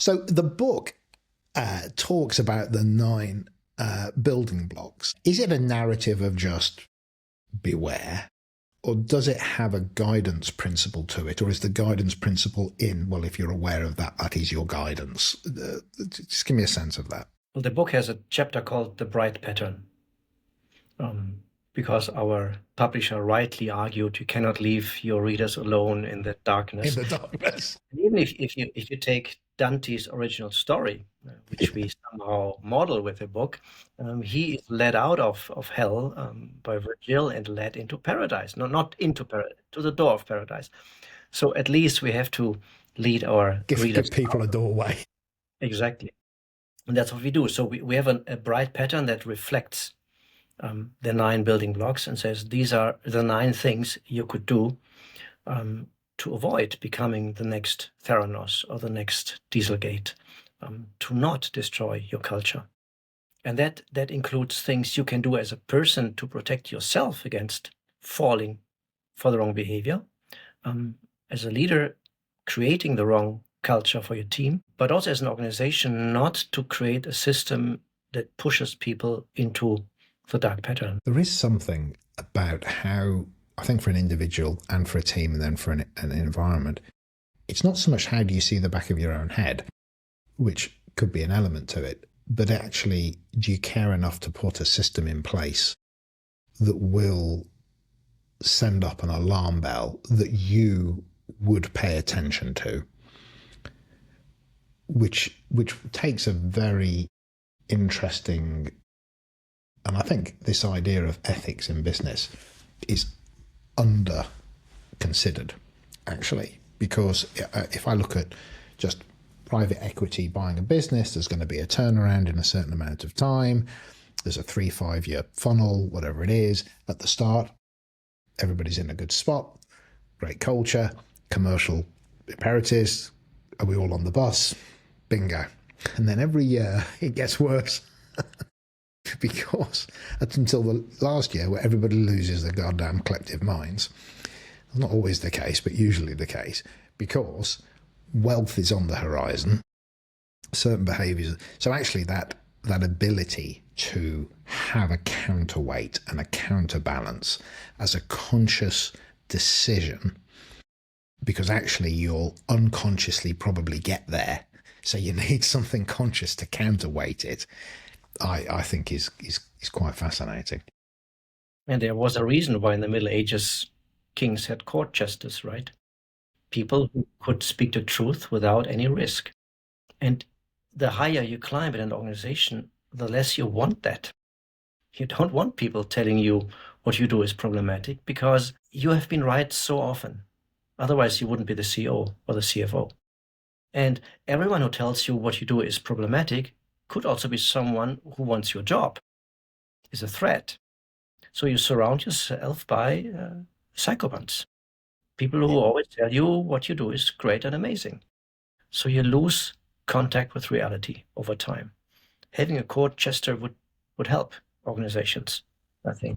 So the book talks about the 9 building blocks. Is it a narrative of just beware? Or does it have a guidance principle to it? Or is the guidance principle in, well, if you're aware of that, that is your guidance? Just give me a sense of that. Well, the book has a chapter called The Bright Pattern, because our publisher rightly argued you cannot leave your readers alone in the darkness. In the darkness. And even if you take Dante's original story, which we somehow model with the book, he is led out of hell by Virgil and led into paradise. No, not into paradise, to the door of paradise. So at least we have to lead our readers. Give people a doorway. Exactly. And that's what we do. So we have a bright pattern that reflects the 9 building blocks and says these are the 9 things you could do to avoid becoming the next Theranos or the next Dieselgate, to not destroy your culture. And that includes things you can do as a person to protect yourself against falling for the wrong behavior, as a leader creating the wrong culture for your team, but also as an organization not to create a system that pushes people into the dark pattern. There is something about how, I think for an individual and for a team and then for an environment, it's not so much how do you see the back of your own head, which could be an element to it, but actually do you care enough to put a system in place that will send up an alarm bell that you would pay attention to, which takes a very interesting, and I think this idea of ethics in business is under considered, actually, because if I look at just private equity buying a business, there's going to be a turnaround in a certain amount of time. There's a 3-5 year funnel, whatever it is. At the start, everybody's in a good spot, great culture, commercial imperatives. Are we all on the bus? Bingo. And then every year it gets worse. Because up until the last year where everybody loses their goddamn collective minds, not always the case, but usually the case, because wealth is on the horizon, certain behaviours. So actually that ability to have a counterweight and a counterbalance as a conscious decision, because actually you'll unconsciously probably get there. So you need something conscious to counterweight it. I think is quite fascinating. And there was a reason why in the Middle Ages kings had court jesters, right? People who could speak the truth without any risk. And the higher you climb in an organization, the less you want that. You don't want people telling you what you do is problematic because you have been right so often. Otherwise, you wouldn't be the CEO or the CFO. And everyone who tells you what you do is problematic could also be someone who wants your job, is a threat. So you surround yourself by psychopaths, people who always tell you what you do is great and amazing. So you lose contact with reality over time. Having a court jester would help organizations, I think.